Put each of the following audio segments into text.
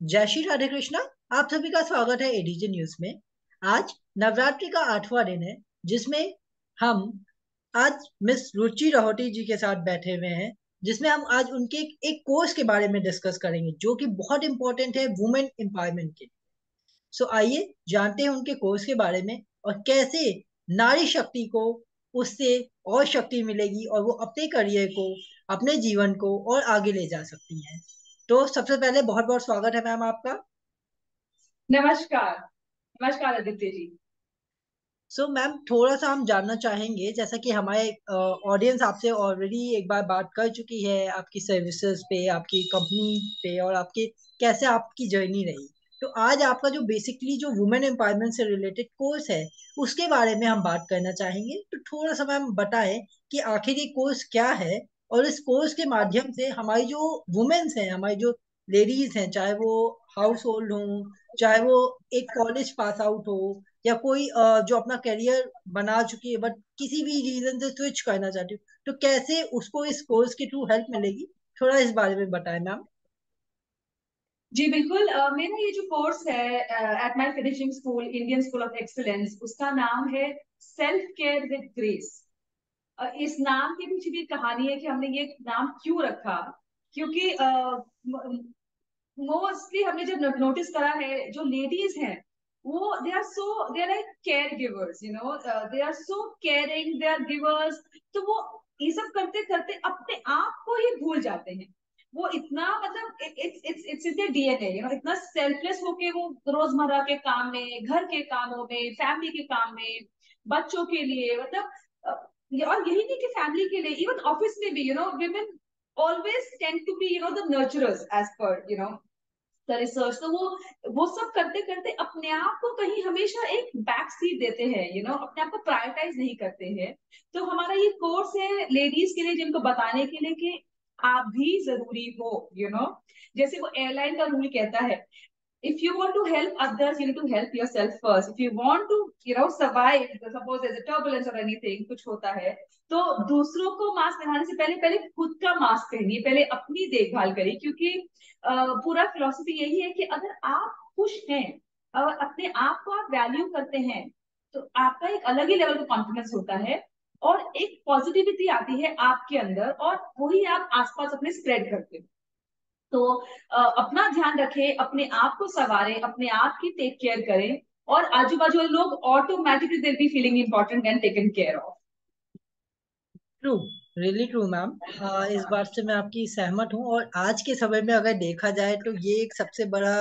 जय श्री राधे कृष्णा। आप सभी का स्वागत है एडीजे न्यूज में। आज नवरात्रि का 8वां दिन है, जिसमें हम आज मिस रुचि रहोटी जी के साथ बैठे हुए हैं, जिसमें हम आज उनके एक कोर्स के बारे में डिस्कस करेंगे जो कि बहुत इंपॉर्टेंट है वुमेन एम्पावरमेंट के लिए। सो आइए जानते हैं उनके कोर्स के बारे में और कैसे नारी शक्ति को उससे और शक्ति मिलेगी और वो अपने करियर को, अपने जीवन को और आगे ले जा सकती हैं। तो सबसे पहले बहुत बहुत स्वागत है मैम आपका। नमस्कार। नमस्कार आदित्य जी। सो मैम, थोड़ा सा हम जानना चाहेंगे, जैसा कि हमारे ऑडियंस आपसे ऑलरेडी एक बार बात कर चुकी है आपकी सर्विसेज पे, आपकी कंपनी पे और आपके कैसे आपकी जर्नी रही। तो आज आपका जो बेसिकली जो वुमेन एम्पावरमेंट से रिलेटेड कोर्स है, उसके बारे में हम बात करना चाहेंगे। तो थोड़ा सा मैम बताएं कि आखिर ये कोर्स क्या है और इस कोर्स के माध्यम से हमारी जो वुमेन्स हैं, हमारी जो लेडीज हैं, चाहे वो हाउस होल्ड हो, चाहे वो एक कॉलेज पास आउट हो, या कोई जो अपना करियर बना चुकी है बट किसी भी रीजन से स्विच करना चाहती हूँ, तो कैसे उसको इस कोर्स के थ्रू हेल्प मिलेगी, थोड़ा इस बारे में बताएं मैम। जी बिल्कुल। मेरा ये जो कोर्स है at my finishing school Indian school of excellence, उसका नाम है सेल्फ केयर विद ग्रेस। इस नाम के पीछे भी कहानी है कि हमने ये नाम क्यों रखा। क्योंकि मोस्टली हमने जब नोटिस करा है, जो लेडीज हैं वो they are like care givers, they are so caring, they are givers. तो वो ये सब करते करते अपने आप को ही भूल जाते हैं। वो इतना मतलब इट्स इन डीएनए, इतना सेल्फलेस होके वो रोजमर्रा के काम में, घर के कामों में, फैमिली के काम में, बच्चों के लिए, मतलब और यही नहीं कि फैमिली के लिए, इवन ऑफिस में भी women always tend to be the nurturers as per the research. तो वो सब करते करते अपने आप को कहीं हमेशा एक बैक सीट देते हैं, अपने आप को प्रायोरिटाइज नहीं करते हैं। तो हमारा ये कोर्स है लेडीज के लिए, जिनको बताने के लिए कि आप भी जरूरी हो। जैसे वो एयरलाइन का रूल कहता है, if you want to help others, you need to help yourself first. If you want to survive, suppose there's a turbulence or anything, कुछ होता है, तो दूसरों को मास्क पहनाने से पहले पहले खुद का मास्क पहनिए, पहले अपनी देखभाल करिए। क्योंकि पूरा फिलोसफी यही है कि अगर आप खुश हैं और अपने आप को आप वैल्यू करते हैं, तो आपका एक अलग ही लेवल का कॉन्फिडेंस होता है और एक पॉजिटिविटी आती है आपके अंदर, और वही आप आसपास अपने स्प्रेड करते हो। तो अपना ध्यान रखें, अपने आप को संवारें, अपने आप की टेक केयर करें, और आजू बाजू वाले लोग automatically they be feeling important and taken care of. True, really true ma'am. इस बात से मैं आपकी सहमत हूँ और आज के समय में अगर देखा जाए तो ये एक सबसे बड़ा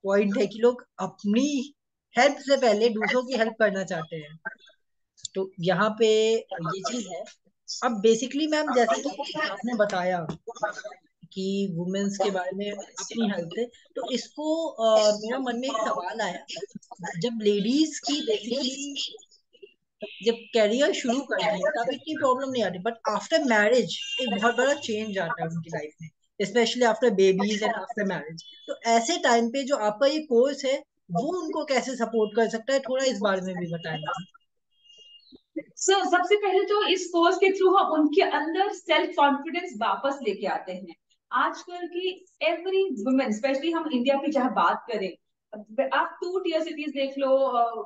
पॉइंट है कि लोग अपनी हेल्प से पहले दूसरों की हेल्प करना चाहते हैं। तो यहाँ पे ये चीज है। अब बेसिकली मैम, जैसे कि आपने बताया कि वुमेन्स के बारे में अपनी हेल्थ है, तो इसको मेरा मन में एक सवाल आया। जब लेडीज की बेसिकली जब कैरियर शुरू करती है तब इतनी प्रॉब्लम नहीं आती, बट आफ्टर मैरिज एक बहुत बड़ा चेंज आता है उनकी लाइफ में, specially after babies and after marriage. तो ऐसे टाइम पे जो आपका ये कोर्स है, वो उनको कैसे सपोर्ट कर सकता है, थोड़ा इस बारे में भी बताएं मैम। सबसे पहले तो इस कोर्स के थ्रू हम उनके अंदर सेल्फ कॉन्फिडेंस वापस लेके आते हैं। आजकल की एवरी वुमेन, स्पेशली हम इंडिया की जहाँ बात करें, आप टू टीयर सिटीज देख लो,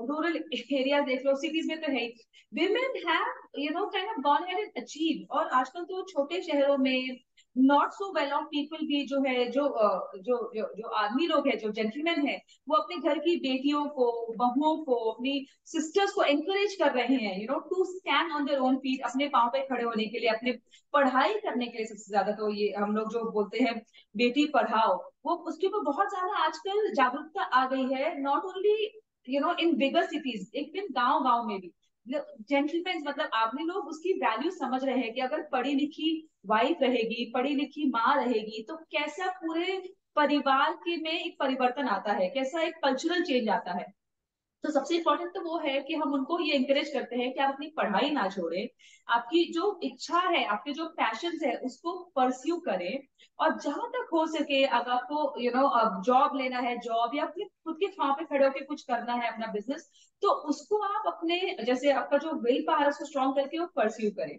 रूरल एरिया देख लो, सिटीज में तो है ही, women have kind of gone ahead and achieved। और आजकल तो छोटे शहरों में not so well of people भी जो है, जो आदमी लोग हैं, जो जेंटलमैन है, वो अपने घर की बेटियों को, बहुओं को, अपनी सिस्टर्स को एनकरेज कर रहे हैं, to stand on their own feet, अपने पाँव पे खड़े होने के लिए, अपने पढ़ाई करने के लिए। सबसे ज्यादा तो ये हम लोग जो बोलते हैं बेटी पढ़ाओ, वो उसके ऊपर बहुत ज्यादा आजकल जागरूकता आ गई है। Not only in bigger cities, एक दिन गांव गांव में भी जेंटलमैन, मतलब आदमी लोग उसकी वैल्यू समझ रहे हैं कि अगर पढ़ी लिखी वाइफ रहेगी, पढ़ी लिखी माँ रहेगी, तो कैसा पूरे परिवार के में एक परिवर्तन आता है, कैसा एक कल्चरल चेंज आता है। तो सबसे इम्पोर्टेंट तो वो है कि हम उनको ये इंकरेज करते हैं कि आप अपनी पढ़ाई ना छोड़ें, आपकी जो इच्छा है, आपके जो पैशन है, उसको परस्यू करें। और जहां तक हो सके, अगर आपको अब जॉब लेना है, जॉब या अपने खुद के पाँव पे खड़े होकर कुछ करना है, अपना बिजनेस, तो उसको आप अपने, जैसे आपका जो विल पावर है उसको स्ट्रॉन्ग करके वो परस्यू करें।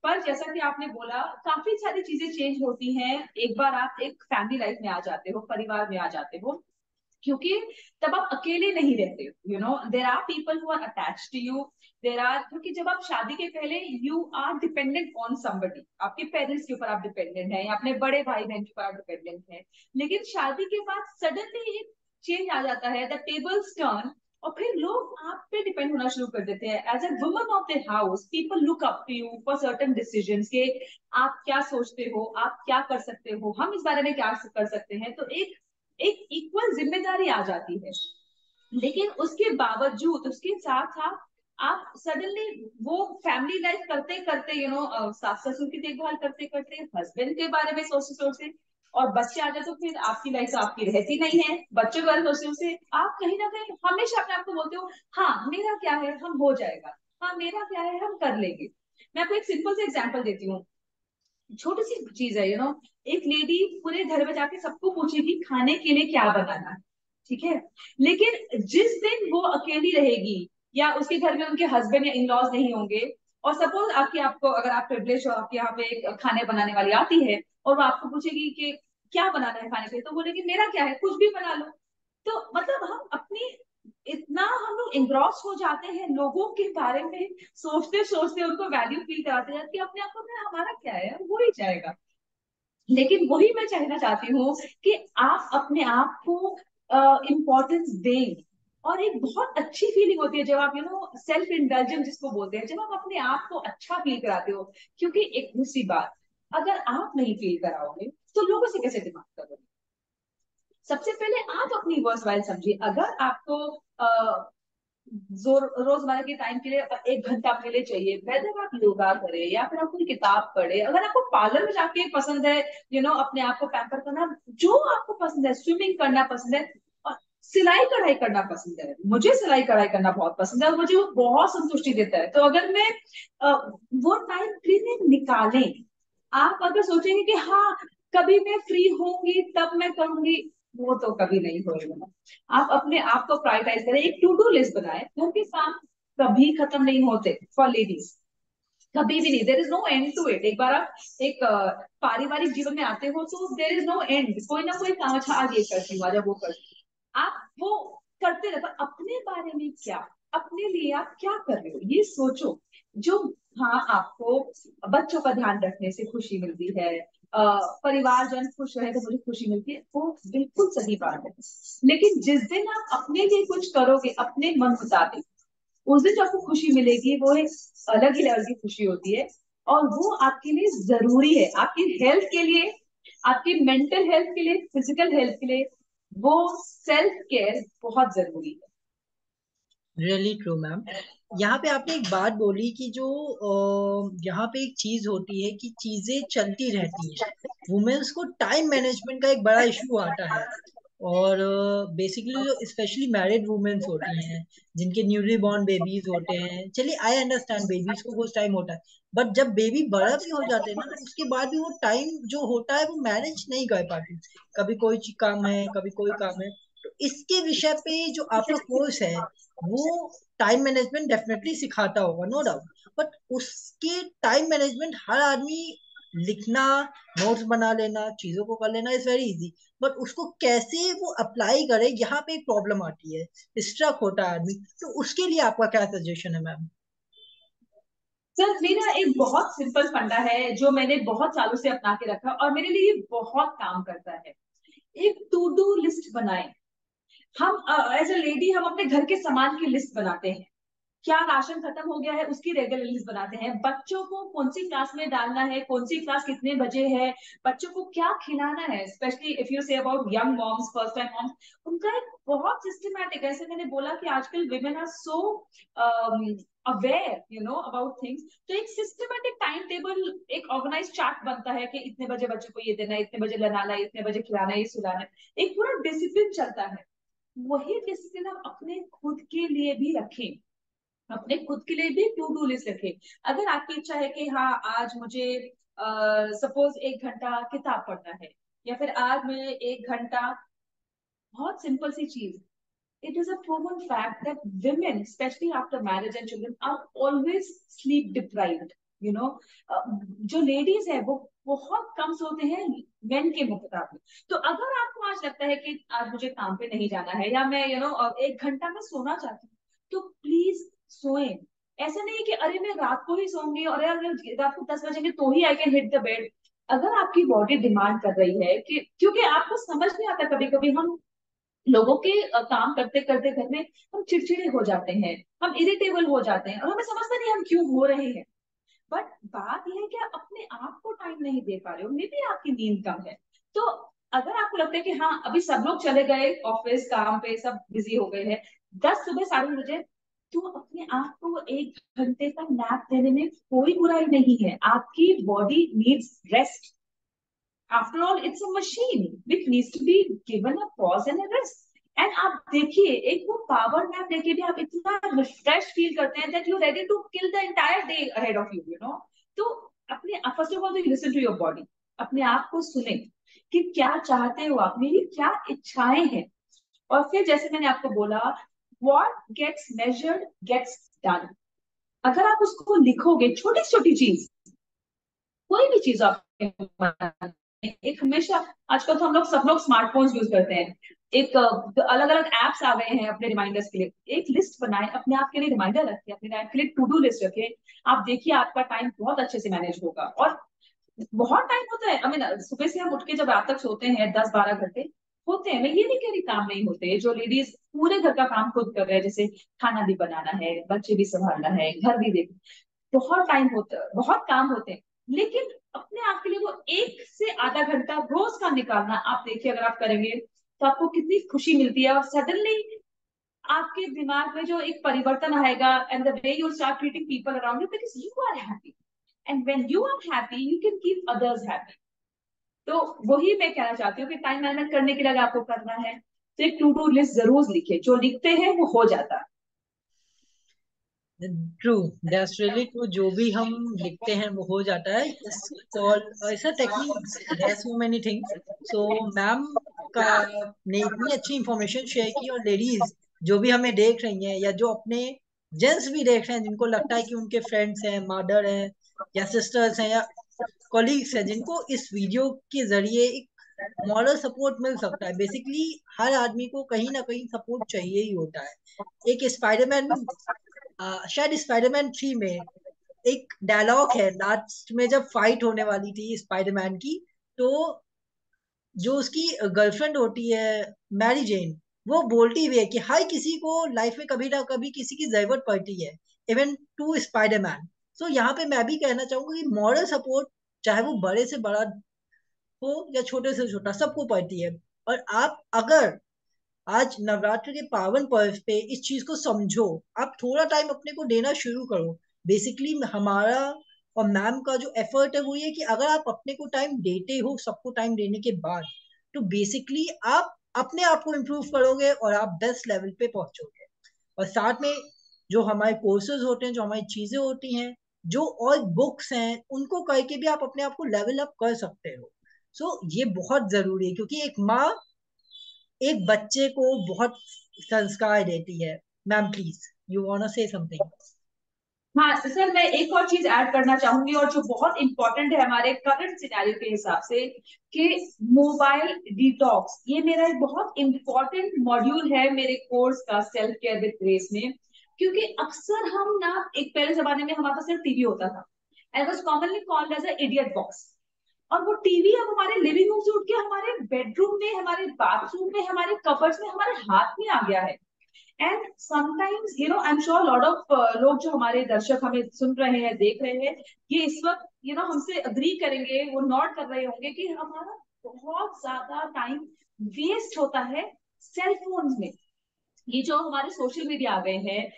पर जैसा कि आपने बोला, काफी सारी चीजें चेंज होती हैं एक बार आप एक फैमिली लाइफ में आ जाते हो, परिवार में आ जाते हो। क्योंकि तब आप अकेले नहीं रहते हो, you know there are people who are attach to you, there are, क्योंकि जब आप शादी के पहले you are dependent on somebody, आपके पेरेंट्स के ऊपर आप डिपेंडेंट है या अपने बड़े भाई बहन के ऊपर आप डिपेंडेंट है। लेकिन शादी के बाद सडनली एक चेंज आ जाता है, द टेबल्स टर्न, और फिर लोग आप पे डिपेंड होना शुरू कर देते हैं। As a woman of the house people look up to you for certain decisions के, आप क्या सोचते हो, आप क्या कर सकते हो, हम इस बारे में क्या कर सकते हैं। तो एक एक इक्वल जिम्मेदारी आ जाती है। लेकिन उसके बावजूद, उसके साथ साथ आप सडनली वो फैमिली लाइफ करते करते, यू नो सास ससुर की देखभाल करते करते, हस्बैंड के बारे में सोचते सोचते, और बच्चे आ जाए तो फिर आपकी लाइफ तो आपकी रहती नहीं है, बच्चों के बारे में सोचते सोचते आप कहीं ना कहीं हमेशा अपने आप को बोलते हो, हाँ मेरा क्या है, हम हो जाएगा, हाँ मेरा क्या है, हम कर लेंगे। मैं आपको एक सिंपल से एग्जाम्पल देती हूँ, छोटी सी चीज है, यू नो एक लेडी पूरे घर में जाके सबको पूछेगी खाने के लिए क्या बनाना है, ठीक है, लेकिन जिस दिन वो अकेली रहेगी या उसके घर में उनके हस्बैंड या इन लॉज नहीं होंगे, और सपोज आपकी आपको अगर आप प्रिविलेज हो, आपके यहाँ पे एक खाने बनाने वाली आती है और वो आपको पूछेगी कि क्या बनाना है खाने के लिए, तो बोलेगी मेरा क्या है, कुछ भी बना लो। तो मतलब हम अपनी, इतना हम लोग इंग्रॉस हो जाते हैं लोगों के बारे में, सोचते सोचते उनको वैल्यू फील कराते हैं कि अपने आप को में हमारा क्या है, वो ही जाएगा। लेकिन वही मैं कहना चाहती हूँ कि आप अपने आप को इम्पोर्टेंस दें। और एक बहुत अच्छी फीलिंग होती है जब आप, यू नो सेल्फ इंडल्जेंस जिसको बोलते हैं, जब आप अपने आप को अच्छा फील कराते हो। क्योंकि एक दूसरी बात, अगर आप नहीं फील कराओगे तो लोगों से कैसे दिमाग करोगे। सबसे पहले आप अपनी वर्स वाइल समझिए। अगर आपको रोजमर्रा के टाइम के लिए 1 घंटा आपके लिए चाहिए, वेदर आप योगा करें या फिर आप कोई किताब पढ़े, अगर आपको पार्लर में जाके पसंद है, यू नो अपने आप को पैम्पर करना, जो आपको पसंद है, स्विमिंग करना पसंद है, और सिलाई कढ़ाई करना पसंद है, मुझे सिलाई कढ़ाई करना बहुत पसंद है और मुझे वो बहुत संतुष्टि देता है, तो अगर मैं वो टाइम फ्री में निकालें, आप अगर सोचेंगे कि हाँ कभी मैं फ्री होंगी तब मैं करूंगी, वो तो कभी नहीं होगा। आप अपने आप को प्रायोरिटाइज करें, एक टू डू लिस्ट बनाए, घर के काम कभी खत्म नहीं होते फॉर लेडीज, कभी भी नहीं, there is no end to it. एक बार आप एक पारिवारिक जीवन में आते हो तो देर इज नो एंड, कोई ना कोई काम, अच्छा आज ये करती हूँ, आज वो करती हूँ, आप वो करते रहते। अपने बारे में क्या, अपने लिए आप क्या कर रहे हो ये सोचो। जो, हाँ आपको बच्चों का ध्यान रखने से खुशी मिलती है, परिवारजन खुश रहे तो मुझे खुशी मिलती है, वो बिल्कुल सही बात है। लेकिन जिस दिन आप अपने लिए कुछ करोगे अपने मन मुताबिक, उस दिन जो आपको खुशी मिलेगी वो एक अलग ही लेवल की खुशी होती है। और वो आपके लिए जरूरी है, आपकी हेल्थ के लिए, आपकी मेंटल हेल्थ के लिए, फिजिकल हेल्थ के लिए, वो सेल्फ केयर बहुत जरूरी है। Really true ma'am. यहाँ पे आपने एक बात बोली कि जो यहाँ पे एक चीज होती है कि चीजें चलती रहती हैं, वुमेन्स को टाइम मैनेजमेंट का एक बड़ा इशू आता है। और बेसिकली जो स्पेशली मैरिड वुमेन्स होती हैं, जिनके न्यूली बॉर्न बेबीज होते हैं, चलिए आई अंडरस्टैंड बेबीज को कुछ टाइम होता है, बट जब बेबी बड़ा भी हो जाते हैं ना, तो उसके बाद भी वो टाइम जो होता है वो मैनेज नहीं कर पाती। कभी कोई काम है, कभी कोई काम है। तो इसके विषय पे जो आपका कोर्स है, वो टाइम मैनेजमेंट डेफिनेटली सिखाता होगा, नो डाउट। बट उसके टाइम मैनेजमेंट हर आदमी, लिखना, नोट्स बना लेना, चीजों को कर लेना इज वेरी इजी, बट उसको कैसे वो अप्लाई करे, यहाँ पे एक प्रॉब्लम आती है, स्ट्रक होता है आदमी। तो उसके लिए आपका क्या सजेशन है मैम? सर मेरा एक बहुत सिंपल फंडा है जो मैंने बहुत सालों से अपना के रखा और मेरे लिए ये बहुत काम करता है। एक टू डू लिस्ट बनाएं। हम एज अ लेडी हम अपने घर के सामान की लिस्ट बनाते हैं, क्या राशन खत्म हो गया है उसकी रेगुलर लिस्ट बनाते हैं, बच्चों को कौन सी क्लास में डालना है, कौन सी क्लास कितने बजे है, बच्चों को क्या खिलाना है, specially if you say about young moms, first time moms, उनका एक बहुत सिस्टमैटिक, ऐसे मैंने बोला कि आजकल women are so aware, you know about things, तो एक सिस्टमैटिक टाइम टेबल, एक ऑर्गेनाइज चार्ट बनता है कि इतने बजे बच्चे को ये देना है, इतने बजे लगाना है, इतने बजे खिलाना है, ये सुलाना है, एक पूरा डिसिप्लिन चलता है। वही डिसिप्लिन हम अपने खुद के लिए भी रखें, अपने खुद के लिए भी टू डू लिस्ट रखें। अगर आपकी इच्छा है कि हाँ आज मुझे सपोज 1 घंटा किताब पढ़ना है, या फिर आज मुझे 1 घंटा, बहुत सिंपल सी चीज, it is a proven fact that women, especially after marriage and children, are always sleep deprived. You know. जो लेडीज है वो बहुत कम सोते हैं मेन के मुकाबले। तो अगर आपको आज लगता है कि आज मुझे काम पे नहीं जाना है, या मैं एक घंटा में सोना चाहती हूँ, तो प्लीज सोएं। ऐसा नहीं कि अरे मैं रात को ही सोऊंगी और यार रात को 10 बजेंगे तो ही I can hit the bed. अगर आपकी बॉडी डिमांड कर रही है कि, क्योंकि आपको समझ नहीं आता, कभी कभी हम लोगों के काम करते करते घर में हम चिड़चिड़े हो जाते हैं, हम इरिटेबल हो जाते हैं, और हमें समझते नहीं हम क्यों हो रहे हैं। बट बात यह है कि आप अपने आप को टाइम नहीं दे पा रहे हो, मे बी आपकी नींद कम है। तो अगर आपको लगता है कि हाँ अभी सब लोग चले गए ऑफिस काम पे, सब बिजी हो गए हैं, 10 सुबह 11:30 बजे, तो अपने आप को 1 घंटे का नैप देने में कोई बुराई नहीं है। आपकी body needs rest. After all it's a machine which needs to be given a pause and a rest. And आप देखिए, एक वो पावर नैप लेके भी आप इतना रिफ्रेश फील करते हैं that you ready to kill the entire day ahead of you, you know. तो अपने फर्स्ट ऑफ ऑल तो लिसन टू योर बॉडी, अपने आप को सुने कि क्या चाहते हो आप, मेरी क्या इच्छाएं हैं। और फिर जैसे मैंने आपको बोला, what gets measured gets done. अगर आप उसको लिखोगे, छोटी छोटी चीज, कोई भी चीज आप, एक हमेशा, आजकल तो हम लोग सब लोग स्मार्टफोन्स यूज करते हैं, एक अलग अलग एप्स आ गए हैं अपने रिमाइंडर्स के लिए। एक लिस्ट बनाए अपने आप के लिए, रिमाइंडर रखें अपने आप के लिए, टू डू लिस्ट रखें। आप देखिए आपका टाइम बहुत अच्छे से मैनेज होगा। और बहुत टाइम होता है, आई मीन सुबह से हम उठ के जब रात तक सोते हैं 10-12 घंटे होते हैं। मैं ये नहीं कह रही काम नहीं होते, जो लेडीज पूरे घर का काम खुद कर रहे हैं, जैसे खाना भी बनाना है, बच्चे भी संभालना है, घर भी देख, बहुत टाइम होता है, बहुत काम होते हैं। लेकिन अपने आप के लिए वो 1 से आधा घंटा रोज का निकालना, आप देखिए अगर आप करेंगे तो आपको कितनी खुशी मिलती है। और सडनली आपके दिमाग में जो एक परिवर्तन आएगा, and the way you start treating people around you, because you are happy, and when you are happy you can keep others happy. तो वही मैं कहना चाहती हूँ कि टाइम मैनेजमेंट करने के लिए अगर आपको करना है तो एक टू डू लिस्ट जरूर लिखे, जो लिखते हैं वो हो जाता है। True, that's really true. जो भी हम लिखते हैं वो हो जाता है। इस कॉल ऐसा techniques, there so many things. So ma'am का ने इतनी अच्छी इंफॉर्मेशन शेयर की, और लेडीज जो भी हमें देख रही हैं, या जो अपने जेंट्स भी देख रहे हैं, जिनको लगता है कि उनके फ्रेंड्स हैं, मदर हैं, या सिस्टर्स हैं, या कॉलीग्स हैं, जिनको इस वीडियो के जरिए एक मॉरल सपोर्ट मिल सकता है। बेसिकली हर आदमी को कहीं ना कहीं सपोर्ट चाहिए ही होता है। एक स्पाइडरमैन, शायद स्पाइडरमैन 3 में एक डायलॉग है लास्ट में, जब फाइट होने वाली थी स्पाइडरमैन की, तो जो उसकी गर्लफ्रेंड होती है, मैरी जेन, वो बोलती भी है कि हर किसी को लाइफ में कभी ना कभी किसी की जरूरत पड़ती है, इवन टू स्पाइडरमैन। सो यहाँ पे मैं भी कहना चाहूंगा कि मॉरल सपोर्ट, चाहे वो बड़े से बड़ा हो या छोटे से छोटा, सबको पड़ती है। और आप अगर आज नवरात्र के पावन पर्व पे इस चीज को समझो, आप थोड़ा टाइम अपने को देना शुरू करो। बेसिकली हमारा और मैम का जो एफर्ट है वो ये कि अगर आप अपने को टाइम देते हो, सबको टाइम देने के बाद, तो बेसिकली आप अपने आप को इम्प्रूव करोगे और आप बेस्ट लेवल पे पहुंचोगे। और साथ में जो हमारे कोर्सेज होते हैं, जो हमारी चीजें होती हैं, जो और बुक्स हैं, उनको करके भी आप अपने आप को लेवल अप कर सकते हो। सो ये बहुत जरूरी है, क्योंकि एक माँ एक बच्चे को बहुत संस्कार देती है। Ma'am please, you want to say something? हाँ सर, मैं एक और चीज ऐड करना चाहूंगी, और जो बहुत इंपॉर्टेंट है हमारे करंट सिनेरियो के हिसाब से, कि मोबाइल डिटॉक्स, ये मेरा एक बहुत इंपॉर्टेंट मॉड्यूल है मेरे कोर्स का, सेल्फ केयर विद ग्रेस में। क्योंकि अक्सर हम ना, एक पहले जमाने में हमारे पास सिर्फ टीवी होता था, and was commonly called as a idiot box. और वो टीवी अब हमारे लिविंग रूम से उठ के हमारे बेडरूम में, हमारे बाथरूम में, हमारे कबर्ड्स में, हमारे हाथ में आ गया है। And sometimes I am sure lot of लोग जो हमारे दर्शक हमें सुन रहे हैं, देख रहे हैं, ये इस वक्त हमसे अग्री करेंगे, वो नोट कर रहे होंगे कि हमारा बहुत ज्यादा टाइम वेस्ट होता है सेल फोन में। ये जो हमारे सोशल मीडिया आ गए हैं,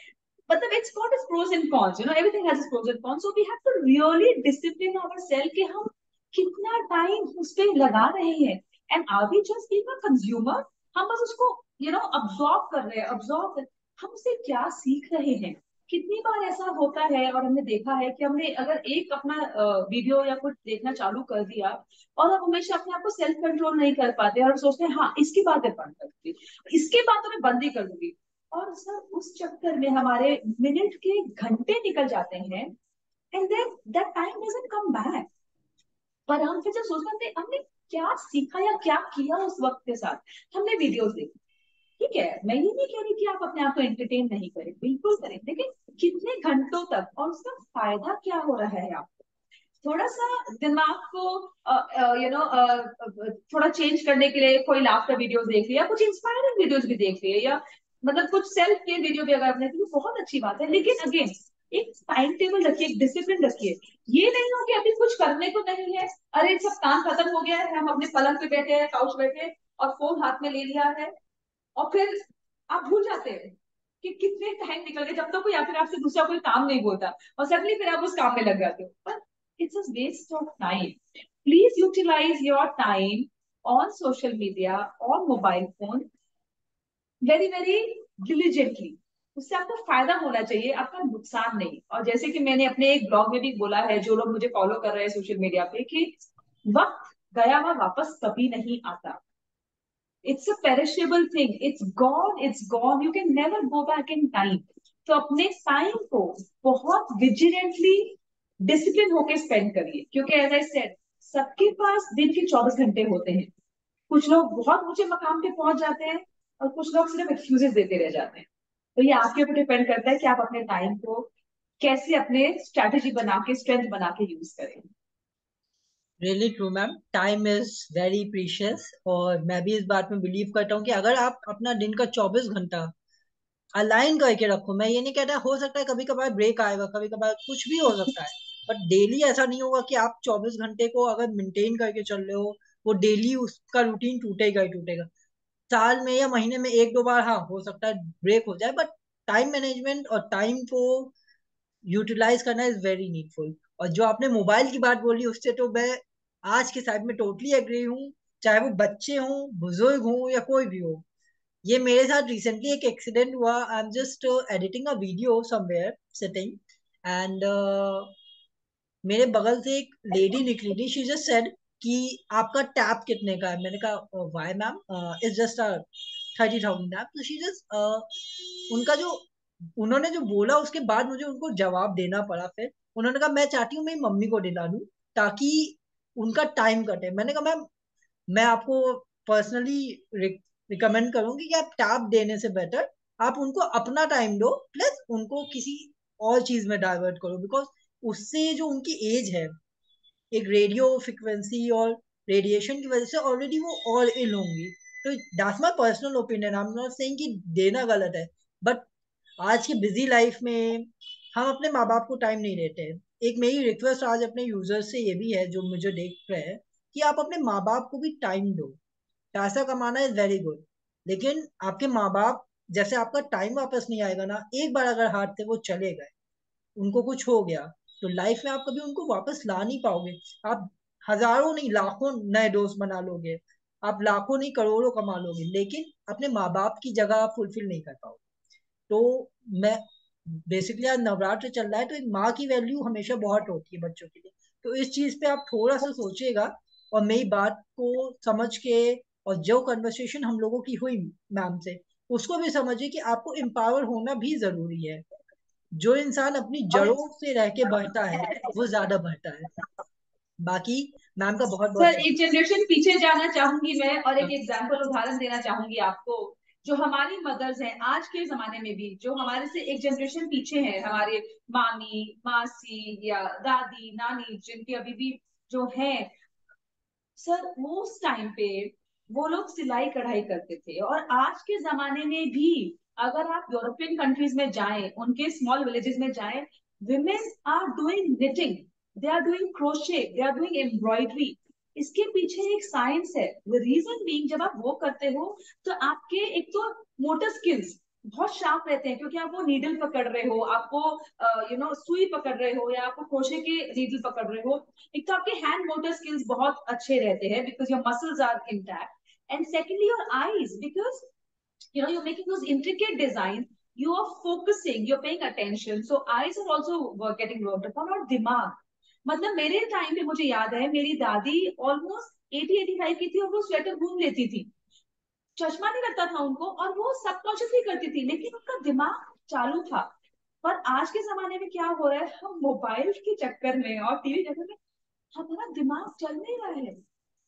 मतलब it's got its pros and cons, everything has its pros and cons. So we have to really discipline our self कि हम कितना टाइम उस पे लगा रहे हैं। And are we just being a consumer, हम बस उसको अब्सॉर्ब कर रहे हैं, हम उससे क्या सीख रहे हैं। कितनी बार ऐसा होता है, और हमने देखा है कि हमने अगर एक अपना वीडियो या कुछ देखना चालू कर दिया, और हम हमेशा अपने आप को सेल्फ कंट्रोल नहीं कर पाते, और सोचते हैं हाँ इसके बाद मैं बंद करूंगी, इसके बाद तो मैं बंद ही कर दूंगी। और सर उस चक्कर में हमारे मिनट के घंटे निकल जाते हैं, and then that time doesn't come back. पर हम फिर जब सोचते हैं हमने क्या सीखा या क्या किया उस वक्त के साथ, हमने वीडियोस देखी, ठीक है, मैं ये नहीं कह रही कि आप अपने आप को एंटरटेन नहीं करें, बिल्कुल करें, लेकिन कितने घंटों तक और उसका फायदा क्या हो रहा है आपको। थोड़ा सा दिमाग को थोड़ा चेंज करने के लिए कोई लाफ्टर वीडियोस देख लिया, कुछ इंस्पायरिंग वीडियोस भी देख लिए, या मतलब कुछ सेल्फ केयर वीडियो भी अगर आपने देखी, बहुत अच्छी बात है, लेकिन अगेन एक टाइम टेबल रखिए, एक डिसिप्लिन रखिए। ये नहीं हो कि अभी कुछ करने को नहीं है, अरे सब काम खत्म हो गया है, हम अपने पलंग पे बैठे हैं, काउच बैठे हैं, और फोन हाथ में ले लिया है, और फिर आप भूल जाते हैं कि कितने टाइम निकल गए जब तक कोई, या फिर आपसे दूसरा कोई काम नहीं बोलता, और सडनली फिर आप उस काम में लग जाते हो, पर it's a waste of time. Please utilize your time on social media, on mobile phone, very very diligently. उससे आपको फायदा होना चाहिए, आपका नुकसान नहीं। और जैसे कि मैंने अपने एक ब्लॉग में भी बोला है, जो लोग मुझे फॉलो कर रहे हैं सोशल मीडिया पे, कि वक्त गया हुआ वापस कभी नहीं आता। It's a perishable thing, it's gone, it's gone, you can never go back in time. तो अपने टाइम को बहुत विजिलेंटली, डिसिप्लिन होके स्पेंड करिए, क्योंकि एज आई सेड, सबके पास दिन के 24 घंटे होते हैं। कुछ लोग बहुत ऊंचे मकाम पे पहुंच जाते हैं, और कुछ लोग सिर्फ एक्सक्यूजेस देते रह जाते हैं। तो ये आपके ऊपर डिपेंड करता है कि आप अपने टाइम को कैसे अपने स्ट्रैटेजी बना के, स्ट्रेंथ बना के यूज करें। Really true ma'am, time is very precious. और मैं भी इस बात में बिलीव करता हूँ कि अगर आप अपना दिन का 24 घंटा अलाइन करके रखो, मैं ये नहीं कहता, हो सकता है कभी कभार ब्रेक आएगा, कभी कभार कुछ भी हो सकता है, बट डेली ऐसा नहीं होगा कि आप 24 घंटे को अगर मेंटेन करके चल रहे हो, वो डेली उसका रूटीन टूटेगा ही टूटेगा। साल में या महीने में एक दो बार हाँ हो सकता है ब्रेक हो जाए, बट टाइम मैनेजमेंट और टाइम को यूटिलाइज करना इज वेरी नीडफुल। और जो आपने मोबाइल की बात बोली, उससे तो मैं आज के साइड में टोटली एग्री हूँ। चाहे वो बच्चे हों, बुजुर्ग हों, या कोई भी हो। ये मेरे साथ रिसेंटली एक एक्सीडेंट हुआ। I am just editing a video somewhere sitting, and मेरे बगल से एक लेडी निकली थी। शी जस्ट सेड कि आपका टैप कितने का है। मैंने कहा why ma'am, it's just 30,000 tap. तो शी जस्ट उनका जो उन्होंने जो बोला, उसके बाद मुझे उनको जवाब देना पड़ा। फिर उन्होंने कहा मैं चाहती हूँ मेरी मम्मी को दिला दूं, ताकि उनका टाइम कटे। मैंने कहा मैम, मैं आपको पर्सनली रिकमेंड करूंगी कि आप टैब देने से बेटर आप उनको अपना टाइम दो, प्लस उनको किसी और चीज में डाइवर्ट करो, बिकॉज उससे जो उनकी एज है, एक रेडियो फ्रिक्वेंसी और रेडिएशन की वजह से ऑलरेडी वो और इल होंगी। तो that's my personal opinion, I am not saying कि देना गलत है, बट आज की बिजी लाइफ में हम अपने माँ बाप को टाइम नहीं देते हैं। एक मेरी रिक्वेस्ट आज अपने यूजर्स से ये भी है, जो मुझे देख रहे हैं, कि आप अपने माँ बाप को भी टाइम दो। पैसा कमाना इज वेरी गुड, लेकिन आपके माँ बाप, जैसे आपका टाइम वापस नहीं आएगा ना, एक बार अगर हाथ से वो चले गए, उनको कुछ हो गया, तो लाइफ में आप कभी उनको वापस ला नहीं पाओगे। आप हजारों नहीं लाखों नए दोस्त बना लोगे, आप लाखों नहीं करोड़ों कमा लोगे, लेकिन अपने माँ बाप की जगह आप फुलफिल नहीं कर पाओगे। तो मैं बेसिकली, आज नवरात्र चल रहा है, तो एक माँ की वैल्यू हमेशा बहुत होती है बच्चों के लिए। तो इस चीज पे आप थोड़ा सा सोचिएगा, और मेरी बात को समझ के, और जो कन्वर्सेशन हम लोगों की हुई मैम से, उसको भी समझिए कि आपको एम्पावर होना भी जरूरी है। जो इंसान अपनी और जड़ों से रह के बढ़ता है, वो ज्यादा बढ़ता है। बाकी मैम का बहुत बहुत सर एक शुक्रिया। जनरेशन पीछे जाना चाहूंगी मैं, और एक हाँ, एग्जाम्पल उदाहरण देना चाहूंगी आपको। जो हमारी मदर्स हैं आज के जमाने में भी, जो हमारे से एक जनरेशन पीछे हैं, हमारे मामी, मासी या दादी, नानी, जिनके अभी भी जो हैं, सर वो उस टाइम पे वो लोग सिलाई कढ़ाई करते थे। और आज के जमाने में भी अगर आप यूरोपियन कंट्रीज में जाएं, उनके स्मॉल विलेजेस में जाएं, women are doing knitting, they are doing crochet, they are doing embroidery. इसके पीछे एक साइंस है। रीजन बीइंग, जब आप वो करते हो तो आपके एक तो मोटर स्किल्स बहुत शार्प रहते हैं, क्योंकि आप वो नीडल पकड़ रहे हो, आपको सुई पकड़ रहे हो, या आपको क्रोशे के नीडल पकड़ रहे हो। एक तो आपके हैंड मोटर स्किल्स बहुत अच्छे रहते हैं, because your muscles are intact, and secondly your eyes, because you're making those intricate designs, you are focusing, you're paying attention, so eyes are also getting worked upon। और दिमाग, मतलब मेरे time पे मुझे याद है, मेरी दादी ऑलमोस्ट 80-85 की थी, और वो स्वेटर घूम लेती थी, चश्मा नहीं लगता था उनको, और वो सबकॉन्शियसली करती थी, लेकिन उनका दिमाग चालू था। पर आज के जमाने में क्या हो रहा है, हम मोबाइल के चक्कर में और टीवी चक्कर में हमारा दिमाग चल नहीं रहा है,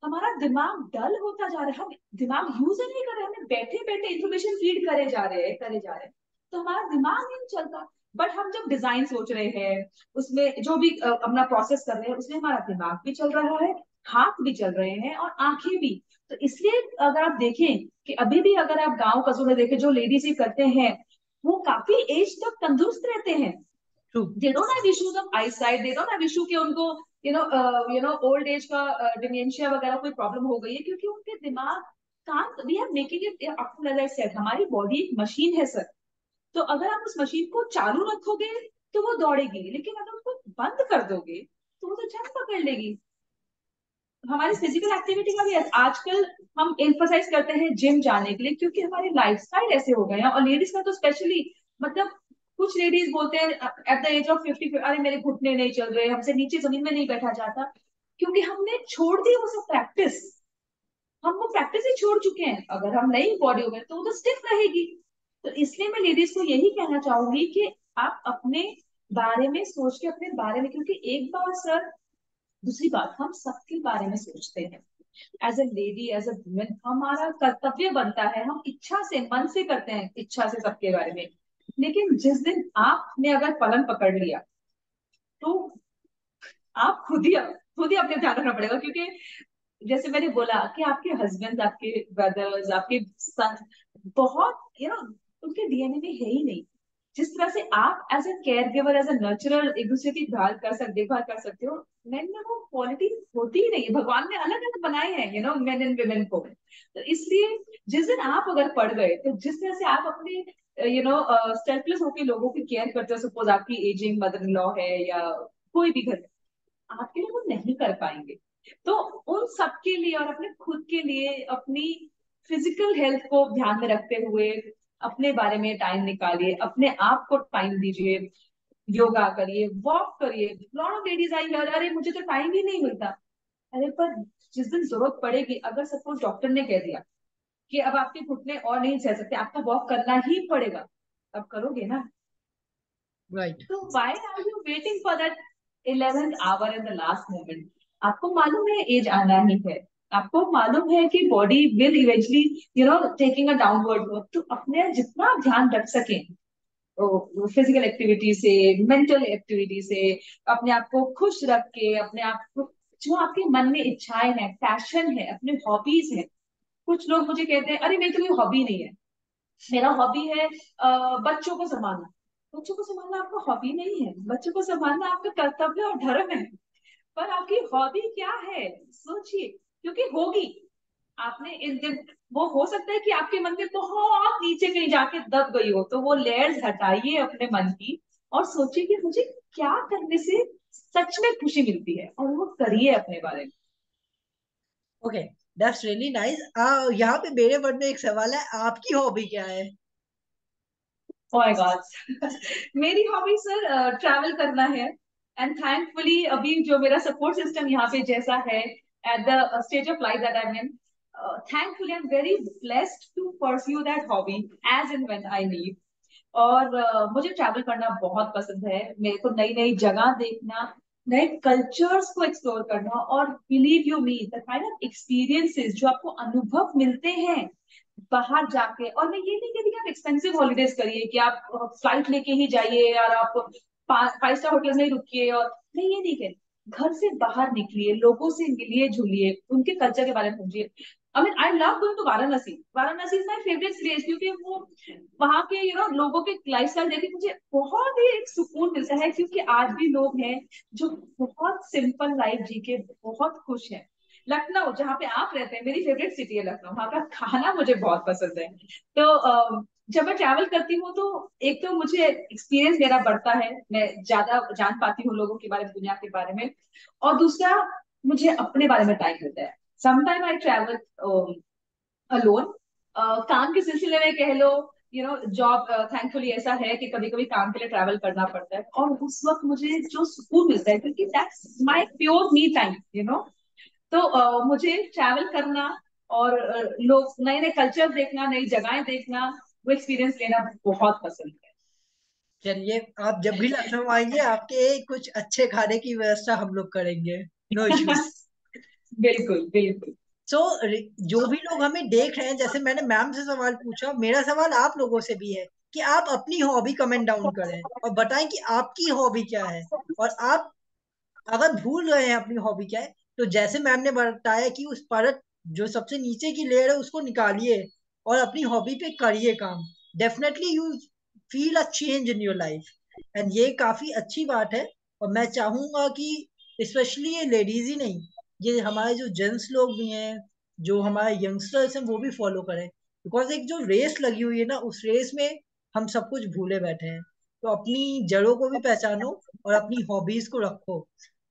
हमारा दिमाग डल होता जा रहा है, हम दिमाग यूज ही नहीं कर रहे, हमें बैठे बैठे इंफॉर्मेशन फीड करे जा रहे हैं, तो हमारा दिमाग नहीं चलता। बट हम जब डिजाइन सोच रहे हैं, उसमें जो भी अपना प्रोसेस कर रहे हैं, उसमें हमारा दिमाग भी चल रहा है, हाथ भी चल रहे हैं और आंखें भी। तो इसलिए अगर आप देखें कि अभी भी अगर आप गांव कस्बों में देखें, जो लेडीज ये करते हैं वो काफी एज तक तंदुरुस्त रहते हैं। True. They don't have issues of I site, they don't have issue कि उनको ओल्ड एज का डिमेंशिया वगैरह कोई प्रॉब्लम हो गई है, क्योंकि उनके दिमाग काम, we are making it up to, as I said, हमारी बॉडी एक मशीन है सर। तो अगर आप उस मशीन को चालू रखोगे तो वो दौड़ेगी, लेकिन अगर उसको बंद कर दोगे तो वो तो जंग पकड़ लेगी। हमारी फिजिकल एक्टिविटी का भी आजकल हम एम्फोसाइज करते हैं जिम जाने के लिए, क्योंकि हमारे लाइफस्टाइल ऐसे हो गए हैं, और लेडीज का तो स्पेशली, मतलब कुछ लेडीज बोलते हैं एट द एज ऑफ 50, अरे मेरे घुटने नहीं चल रहे, हमसे नीचे जमीन में नहीं बैठा जाता, क्योंकि हमने छोड़ दी वो सब प्रैक्टिस, हम वो प्रैक्टिस ही छोड़ चुके हैं। अगर हम नई बॉडी हो गए तो वो तो स्टिफ रहेगी। तो इसलिए मैं लेडीज को यही कहना चाहूंगी कि आप अपने बारे में सोच के, अपने बारे में, क्योंकि एक बार सर, दूसरी बात, हम सबके बारे में सोचते हैं as a lady, as a women, हमारा कर्तव्य बनता है, हम इच्छा से, मन से करते हैं इच्छा से सबके बारे में। लेकिन जिस दिन आपने अगर पलंग पकड़ लिया तो आप खुद ही अपने ध्यान रखना पड़ेगा, क्योंकि जैसे मैंने बोला कि आपके हस्बैंड, आपके ब्रदर्स, आपके सन, बहुत उनके डीएनए में है ही नहीं। जिस तरह से आप as a caregiver, as a nurturer एक दूसरे की देखभाल कर सकते हो, मेन में वो क्वालिटी होती ही नहीं है। भगवान ने अलग अलग बनाए हैं मेन एंड वुमेन को। तो इसलिए जिस दिन आप अगर पड़ गए, तो जिस तरह से आप अपने सेल्फलेस होकर लोगों की केयर करते हो, सपोज आपकी एजिंग मदर इन लॉ है या कोई भी घर, आपके लिए वो नहीं कर पाएंगे। तो उन सब के लिए और अपने खुद के लिए, अपनी फिजिकल हेल्थ को ध्यान में रखते हुए अपने बारे में टाइम निकालिए, अपने आप को टाइम दीजिए, योगा करिए, वॉक करिए। Lot of ladies I hear, अरे मुझे तो टाइम ही नहीं मिलता। अरे पर जिस दिन जरूरत पड़ेगी, अगर सपोज डॉक्टर ने कह दिया कि अब आपके घुटने और नहीं सह सकते, आपको वॉक करना ही पड़ेगा, अब करोगे ना। राइट। तो why are you waiting for that 11th hour in the last moment? आपको मालूम है एज आना ही है, आपको मालूम है कि body will eventually taking a downward growth. तो अपने जितना आप ध्यान रख सकें फिजिकल एक्टिविटी से, मेंटल एक्टिविटी से, अपने आप को खुश रख के, अपने आप को, जो आपके मन में इच्छाएं हैं, पैशन है, अपने हॉबीज है। कुछ लोग मुझे कहते हैं अरे मेरी तो कोई हॉबी नहीं है, मेरा हॉबी है बच्चों को संभालना। बच्चों को संभालना आपका हॉबी नहीं है, बच्चों को संभालना आपका कर्तव्य और धर्म है। पर आपकी हॉबी क्या है, सोचिए, क्योंकि होगी। आपने इस दिन, वो हो सकता है कि आपके मन में बहुत नीचे कहीं जाके दब गई हो, तो वो लेयर्स हटाइए अपने मन की और सोचिए कि मुझे क्या करने से सच में खुशी मिलती है, और वो करिए अपने बारे में। Okay, that's really nice. यहाँ पे मेरे मन में एक सवाल है, आपकी हॉबी क्या है? ओह माय गॉड मेरी हॉबी सर ट्रैवल करना है। एंड थैंकफुली अभी जो मेरा सपोर्ट सिस्टम यहाँ पे जैसा है, at the stage of life that I am in, thankfully I am very blessed to pursue that hobby as and when I need. और मुझे ट्रैवल करना बहुत पसंद है, मेरे को नई नई जगह देखना, नए कल्चर्स को एक्सप्लोर करना, और believe you me, the kind of experiences जो आपको अनुभव मिलते हैं बाहर जाके। और मैं ये नहीं कहती कि आप एक्सपेंसिव हॉलीडेज करिए, कि आप फ्लाइट लेके ही जाइए और आप 5 स्टार होटल में ही रुकिए, और मैं ये नहीं कहती। घर से बाहर निकलिए, लोगों से मिलिए जुलिए, उनके कल्चर के बारे में समझिए। I mean I love going to Varanasi, Varanasi is my favourite place, क्योंकि वो वहां के लोगों के लाइफस्टाइल देख के मुझे बहुत ही एक सुकून मिलता है, क्योंकि आज भी लोग हैं जो बहुत सिंपल लाइफ जी के बहुत खुश हैं। लखनऊ जहाँ पे आप रहते हैं, मेरी फेवरेट सिटी है लखनऊ, वहाँ का खाना मुझे बहुत पसंद है। तो जब मैं ट्रैवल करती हूँ तो एक तो मुझे एक्सपीरियंस मेरा बढ़ता है, मैं ज्यादा जान पाती हूँ लोगों के बारे में, दुनिया के बारे में। और दूसरा, मुझे अपने बारे में टाइम मिलता है। समटाइम आई ट्रैवल अलोन, काम के सिलसिले में कह लो, जॉब थैंकफुली ऐसा है कि कभी कभी काम के लिए ट्रैवल करना पड़ता है, और उस वक्त मुझे जो सुकून मिलता है, क्योंकि that's my pure me time तो मुझे ट्रैवल करना और लोग, नए नए कल्चर देखना, नई जगहें देखना, वो एक्सपीरियंस लेना बहुत पसंद है। चलिए, आप जब भी लखनऊ आएंगे आपके कुछ अच्छे खाने की व्यवस्था हम लोग करेंगे। No issues. बिल्कुल बिल्कुल। सो जो भी लोग हमें देख रहे हैं, जैसे मैंने मैम से सवाल पूछा, मेरा सवाल आप लोगों से भी है कि आप अपनी हॉबी कमेंट डाउन करें और बताएं कि आपकी हॉबी क्या है। और आप अगर भूल गए हैं अपनी हॉबी क्या है, तो जैसे मैम ने बताया कि उस परत जो सबसे नीचे की लेयर है उसको निकालिए और अपनी हॉबी पे करिए काम। Definitely you feel a change in your life. And ये काफी अच्छी बात है। और मैं चाहूंगा कि स्पेशली ये लेडीज ही नहीं, ये हमारे जो जेंट्स लोग भी हैं, जो हमारे यंगस्टर्स हैं, वो भी फॉलो करें। बिकॉज एक जो रेस लगी हुई है ना, उस रेस में हम सब कुछ भूले बैठे हैं। तो अपनी जड़ों को भी पहचानो और अपनी हॉबीज को रखो,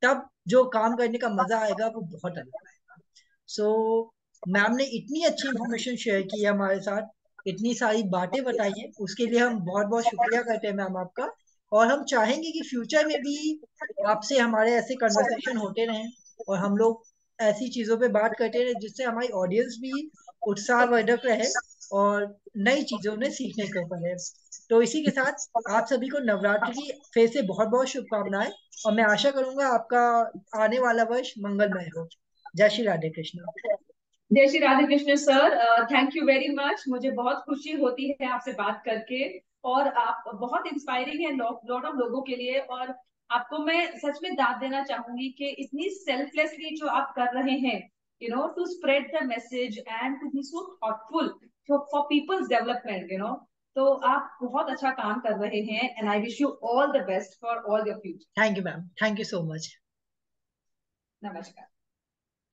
तब जो काम करने का मजा आएगा वो बहुत अलग आएगा। सो मैम ने इतनी अच्छी इंफॉर्मेशन शेयर की है हमारे साथ, इतनी सारी बातें बताई हैं, उसके लिए हम बहुत बहुत शुक्रिया करते हैं मैम आपका। और हम चाहेंगे कि फ्यूचर में भी आपसे हमारे ऐसे कन्वर्सेशन होते रहें और हम लोग ऐसी चीजों पे बात करते रहे जिससे हमारी ऑडियंस भी उत्साहवर्धक रहे और नई चीजों ने सीखने को मिले। तो इसी के साथ आप सभी को नवरात्रि की फिर से बहुत बहुत शुभकामनाएं। और मैं आशा करूंगा आपका आने वाला वर्ष मंगलमय हो। जय श्री राधे कृष्ण। जय Shri Radhe Krishna sir, thank you very much. मुझे बहुत खुशी होती है आपसे बात करके, और आप बहुत इंस्पायरिंग है लॉट ऑफ लोगों के लिए। और आपको मैं सच में दाद देना चाहूंगी कि इतनी सेल्फलेसली जो आप कर रहे हैं, to spread the message and to be so thoughtful for people's development, तो आप बहुत अच्छा काम कर रहे हैं, and I wish you all the best for all your future. Thank you ma'am, thank you so much. नमस्कार।